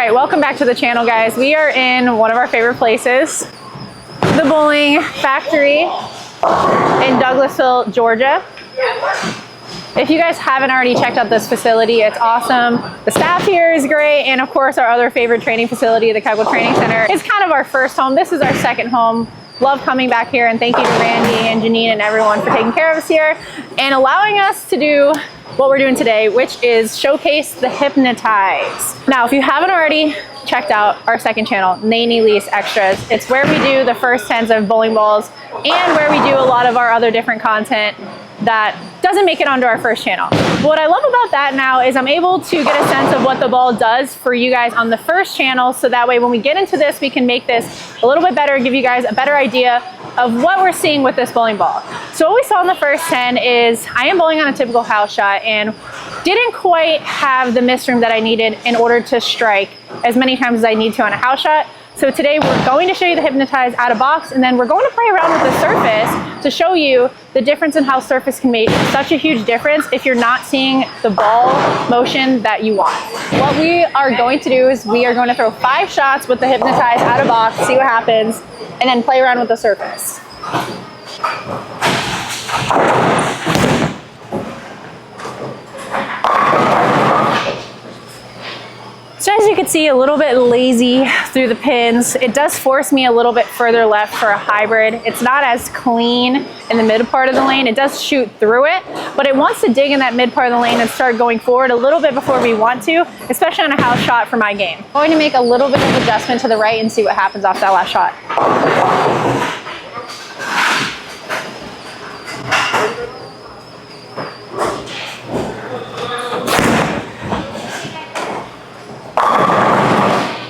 right, welcome back to the channel, guys. We are in one of our favorite places, the Bowling Factory in Douglasville, Georgia. If you guys haven't already checked out this facility, it's awesome. The staff here is great, and of course our other favorite training facility, the Kegel Training Center, is kind of our first home. This is our second home. Love coming back here, and thank you to Randy and Janine and everyone for taking care of us here and allowing us to do what we're doing today, which is showcase the Hypnotize. Now, if you haven't already checked out our second channel, Naney Lease Extras, it's where we do the first 10s of bowling balls and where we do a lot of our other different content that doesn't make it onto our first channel. But what I love about that now is I'm able to get a sense of what the ball does for you guys on the first channel, so that way when we get into this, we can make this a little bit better, give you guys a better idea of what we're seeing with this bowling ball. So what we saw in the first 10 is I am bowling on a typical house shot and didn't quite have the miss room that I needed in order to strike as many times as I need to on a house shot. So today we're going to show you the Hypnotize out of box, and then we're going to play around with the surface to show you the difference in how surface can make such a huge difference if you're not seeing the ball motion that you want. What we are going to do is we are going to throw 5 shots with the Hypnotize out of box, see what happens, and then play around with the surface. So as you can see, a little bit lazy through the pins. It does force me a little bit further left for a hybrid. It's not as clean in the mid part of the lane. It does shoot through it, but it wants to dig in that mid part of the lane and start going forward a little bit before we want to, especially on a house shot for my game. I'm going to make a little bit of adjustment to the right and see what happens off that last shot.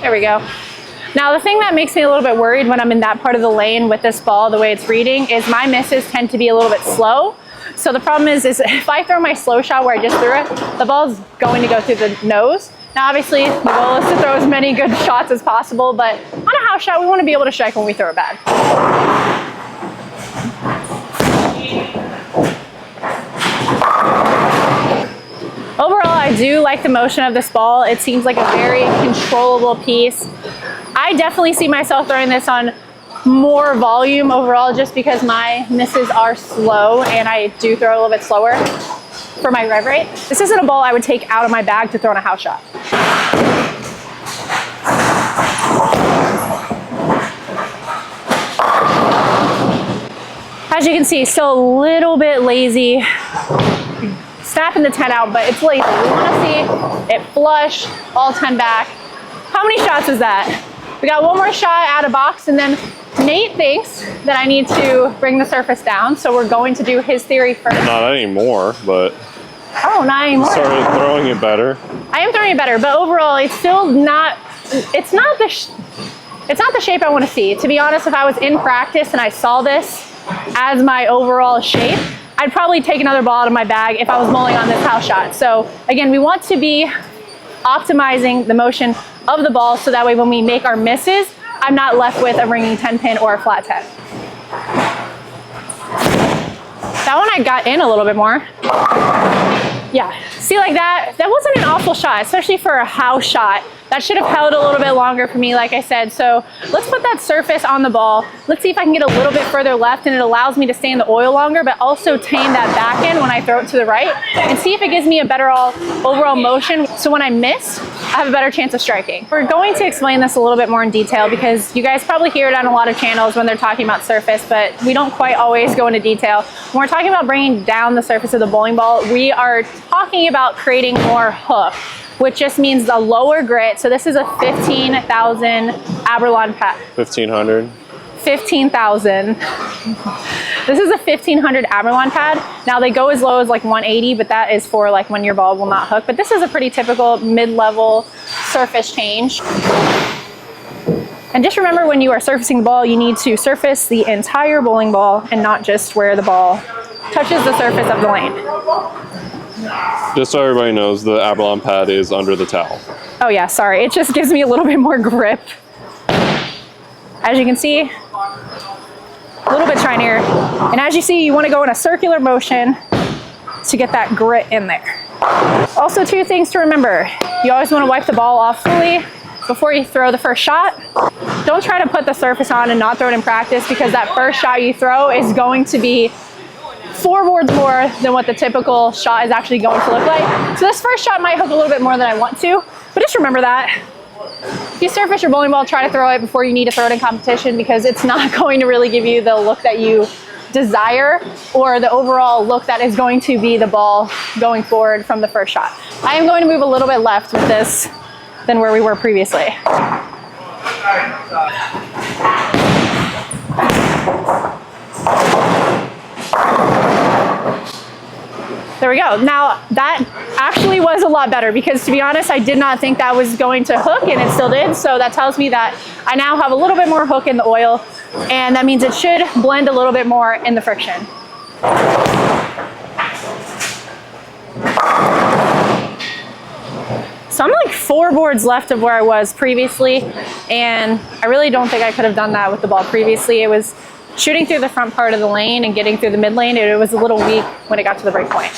There we go. Now the thing that makes me a little bit worried when I'm in that part of the lane with this ball, the way it's reading, is my misses tend to be a little bit slow. So the problem is if I throw my slow shot where I just threw it, the ball's going to go through the nose. Now obviously the goal is to throw as many good shots as possible, but on a house shot we want to be able to strike when we throw it bad. Overall, I do like the motion of this ball. It seems like a very controllable piece. I definitely see myself throwing this on more volume overall, just because my misses are slow and I do throw a little bit slower for my rev rate. This isn't a ball I would take out of my bag to throw on a house shot. As you can see, still a little bit lazy. Snapping the 10 out, but it's lazy. We want to see it flush, all 10 back. How many shots is that? We got one more shot out of box, and then Nate thinks that I need to bring the surface down, so we're going to do his theory first. Not anymore, but... Oh, not anymore. Started throwing it better. I am throwing it better, but overall, it's still not... It's not the shape I want to see. To be honest, if I was in practice and I saw this as my overall shape, I'd probably take another ball out of my bag if I was bowling on this house shot. So again, we want to be optimizing the motion of the ball so that way when we make our misses, I'm not left with a ringing 10 pin or a flat 10. That one I got in a little bit more. Yeah, see, like that wasn't an awful shot, especially for a house shot. That should have held a little bit longer for me, like I said. So let's put that surface on the ball. Let's see if I can get a little bit further left, and it allows me to stay in the oil longer, but also tame that back end when I throw it to the right, and see if it gives me a better overall motion. So when I miss, I have a better chance of striking. We're going to explain this a little bit more in detail because you guys probably hear it on a lot of channels when they're talking about surface, but we don't quite always go into detail. When we're talking about bringing down the surface of the bowling ball, we are talking about creating more hook, which just means a lower grit. So this is a 15,000 Aberlon pad. 1,500. 15,000. This is a 1,500 Aberlon pad. Now they go as low as like 180, but that is for like when your ball will not hook. But this is a pretty typical mid-level surface change. And just remember, when you are surfacing the ball, you need to surface the entire bowling ball and not just where the ball touches the surface of the lane. Just so everybody knows, the Aberlon pad is under the towel. Oh yeah, sorry. It just gives me a little bit more grip. As you can see, a little bit shinier. And as you see, you want to go in a circular motion to get that grit in there. Also, 2 things to remember. You always want to wipe the ball off fully before you throw the first shot. Don't try to put the surface on and not throw it in practice, because that first shot you throw is going to be 4 boards more than what the typical shot is actually going to look like. So this first shot might hook a little bit more than I want to, but just remember that. If you surface your bowling ball, try to throw it before you need to throw it in competition, because it's not going to really give you the look that you desire or the overall look that is going to be the ball going forward from the first shot. I am going to move a little bit left with this than where we were previously. There we go. Now that actually was a lot better, because to be honest, I did not think that was going to hook, and it still did. So that tells me that I now have a little bit more hook in the oil, and that means it should blend a little bit more in the friction. So I'm like 4 boards left of where I was previously, and I really don't think I could have done that with the ball previously. It was shooting through the front part of the lane and getting through the mid lane. It was a little weak when it got to the break point.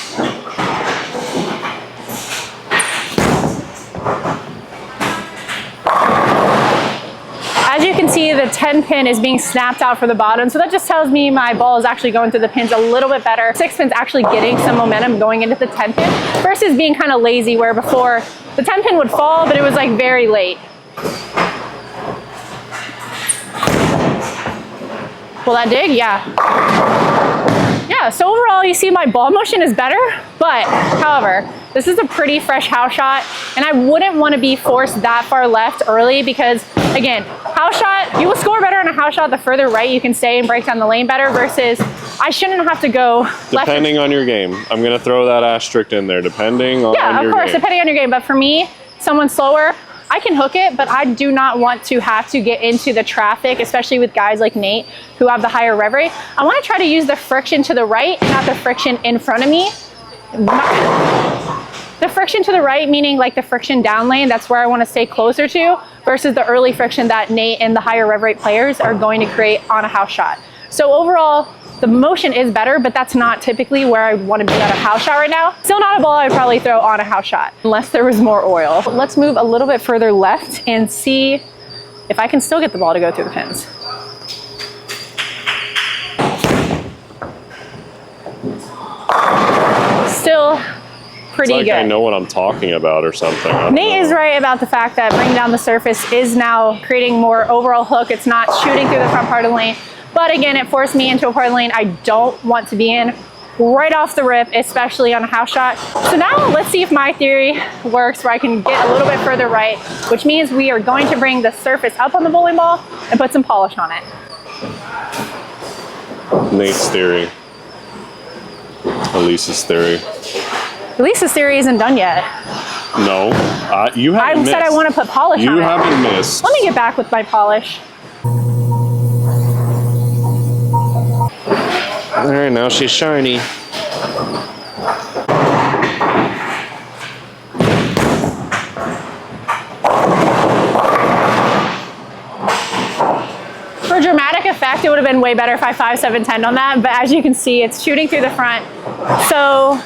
As you can see, the 10 pin is being snapped out for the bottom. So that just tells me my ball is actually going through the pins a little bit better. 6 pin's actually getting some momentum going into the 10 pin versus being kind of lazy, where before the 10 pin would fall, but it was like very late. Will that dig? Yeah. Yeah, so overall you see my ball motion is better, but however, this is a pretty fresh house shot, and I wouldn't want to be forced that far left early, because again, house shot, you will score better on a house shot the further right you can stay and break down the lane better, versus I shouldn't have to go left. Depending on your game. I'm going to throw that asterisk in there, depending on your game. Yeah, of course, depending on your game. But for me, someone slower, I can hook it, but I do not want to have to get into the traffic, especially with guys like Nate who have the higher rev rate. I want to try to use the friction to the right and not the friction in front of me. The friction to the right, meaning like the friction down lane, that's where I want to stay closer to, versus the early friction that Nate and the higher rev rate players are going to create on a house shot. So overall, the motion is better, but that's not typically where I want to be at a house shot right now. Still not a ball I would probably throw on a house shot, unless there was more oil. Let's move a little bit further left and see if I can still get the ball to go through the pins. Still pretty it's like good. I know what I'm talking about or something. Nate is right about the fact that bringing down the surface is now creating more overall hook. It's not shooting through the front part of the lane. But again, it forced me into a part of the lane I don't want to be in right off the rip, especially on a house shot. So now let's see if my theory works, where I can get a little bit further right, which means we are going to bring the surface up on the bowling ball and put some polish on it. Nate's theory. Elise's theory. Elise's theory isn't done yet. No, you haven't missed. I said I want to put polish on it. You haven't missed. Let me get back with my polish. All right, now she's shiny. For dramatic effect, it would have been way better if I 5-7-10 on that, but as you can see, it's shooting through the front. So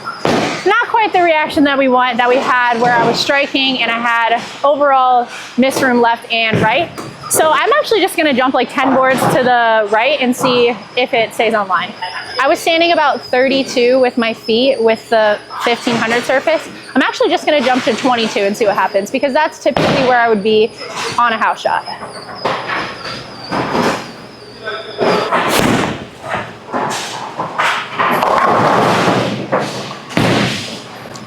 not quite the reaction that we had where I was striking and I had overall miss room left and right. So I'm actually just gonna jump like 10 boards to the right and see if it stays on line. I was standing about 32 with my feet with the 1500 surface. I'm actually just gonna jump to 22 and see what happens, because that's typically where I would be on a house shot.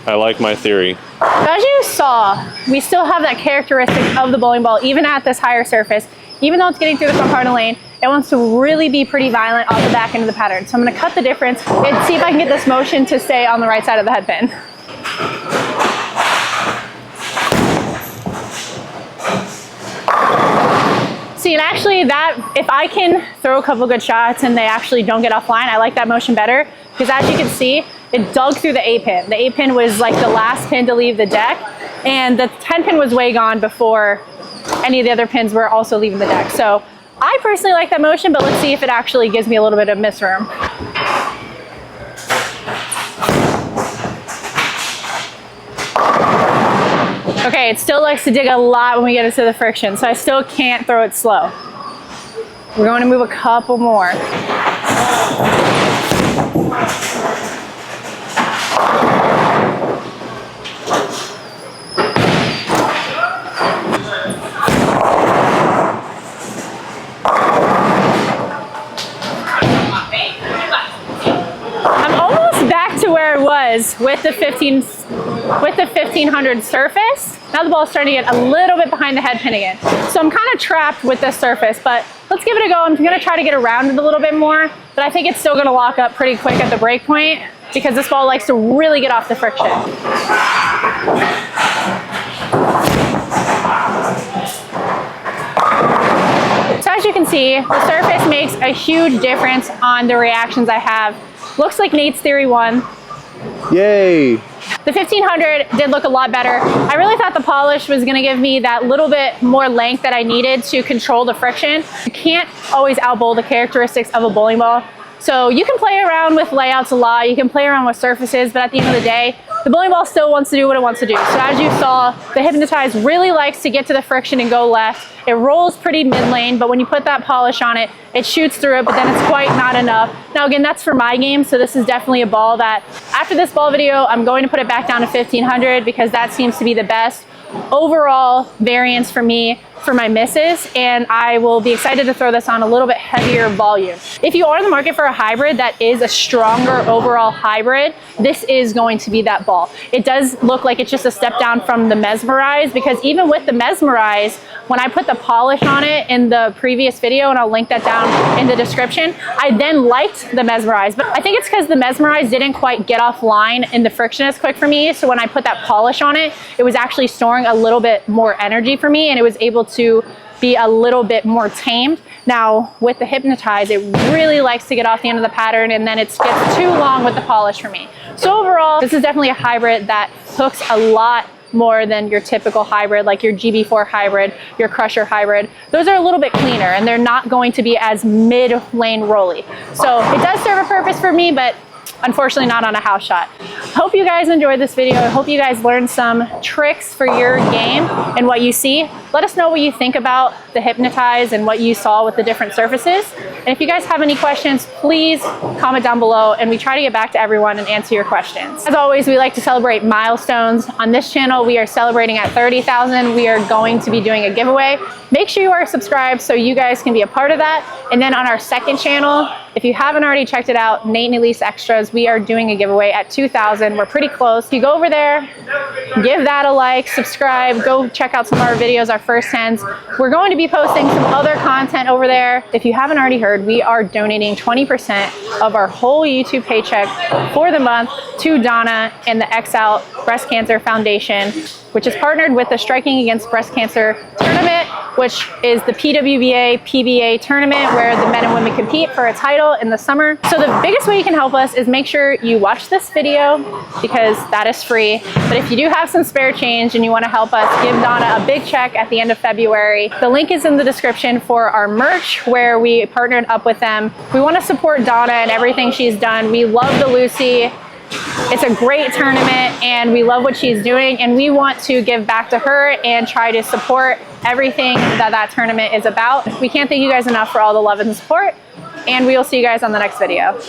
I like my theory. As you saw, we still have that characteristic of the bowling ball, even at this higher surface. Even though it's getting through the front part of the lane, it wants to really be pretty violent off the back end of the pattern. So I'm gonna cut the difference and see if I can get this motion to stay on the right side of the head pin. See, and actually if I can throw a couple good shots and they actually don't get offline, I like that motion better, because as you can see, it dug through the 8-pin. The 8-pin was like the last pin to leave the deck, and the 10-pin was way gone before any of the other pins were also leaving the deck. So I personally like that motion, but let's see if it actually gives me a little bit of miss room. Okay, it still likes to dig a lot when we get into the friction, so I still can't throw it slow. We're going to move a couple more. To where it was with the 1500 surface. Now the ball's starting to get a little bit behind the head pin again. So I'm kind of trapped with this surface, but let's give it a go. I'm gonna try to get around it a little bit more, but I think it's still gonna lock up pretty quick at the break point because this ball likes to really get off the friction. So as you can see, the surface makes a huge difference on the reactions I have. Looks like Nate's theory won. Yay! The 1500 did look a lot better. I really thought the polish was gonna give me that little bit more length that I needed to control the friction. You can't always outbowl the characteristics of a bowling ball. So you can play around with layouts a lot, you can play around with surfaces, but at the end of the day, the bowling ball still wants to do what it wants to do. So as you saw, the Hypnotize really likes to get to the friction and go left. It rolls pretty mid-lane, but when you put that polish on it, it shoots through it, but then it's quite not enough. Now again, that's for my game, so this is definitely a ball that, after this ball video, I'm going to put it back down to 1500 because that seems to be the best overall variance for me for my misses, and I will be excited to throw this on a little bit heavier volume. If you are in the market for a hybrid that is a stronger overall hybrid, this is going to be that ball. It does look like it's just a step down from the Mesmerize, because even with the Mesmerize, when I put the polish on it in the previous video, and I'll link that down in the description, I then liked the Mesmerize, but I think it's because the Mesmerize didn't quite get offline in the friction as quick for me, so when I put that polish on it, it was actually storing a little bit more energy for me, and it was able to be a little bit more tamed. Now with the Hypnotize, it really likes to get off the end of the pattern, and then it gets too long with the polish for me. So overall, this is definitely a hybrid that hooks a lot more than your typical hybrid, like your GB4 hybrid, your Crusher hybrid. Those are a little bit cleaner, and they're not going to be as mid-lane rolly. So it does serve a purpose for me, but unfortunately not on a house shot. Hope you guys enjoyed this video. I hope you guys learned some tricks for your game and what you see. Let us know what you think about the Hypnotize and what you saw with the different surfaces. And if you guys have any questions, please comment down below, and we try to get back to everyone and answer your questions. As always, we like to celebrate milestones. On this channel, we are celebrating at 30,000. We are going to be doing a giveaway. Make sure you are subscribed so you guys can be a part of that. And then on our second channel, if you haven't already checked it out, Nate and Elise Extras, we are doing a giveaway at 2,000. We're pretty close. If you go over there, give that a like, subscribe, go check out some of our videos, our first tens. We're going to be posting some other content over there. If you haven't already heard, we are donating 20% of our whole YouTube paycheck for the month to Donna and the X Out Breast Cancer Foundation, which is partnered with the Striking Against Breast Cancer tournament, which is the PWBA PBA tournament where the men and women compete for a title in the summer. So the biggest way you can help us is make sure you watch this video, because that is free. But if you do have some spare change and you want to help us give Donna a big check at the end of February, the link is in the description for our merch where we partnered up with them. We want to support Donna and everything she's done. We love the Lucy. It's a great tournament and we love what she's doing, and we want to give back to her and try to support everything that that tournament is about. We can't thank you guys enough for all the love and support, and we will see you guys on the next video.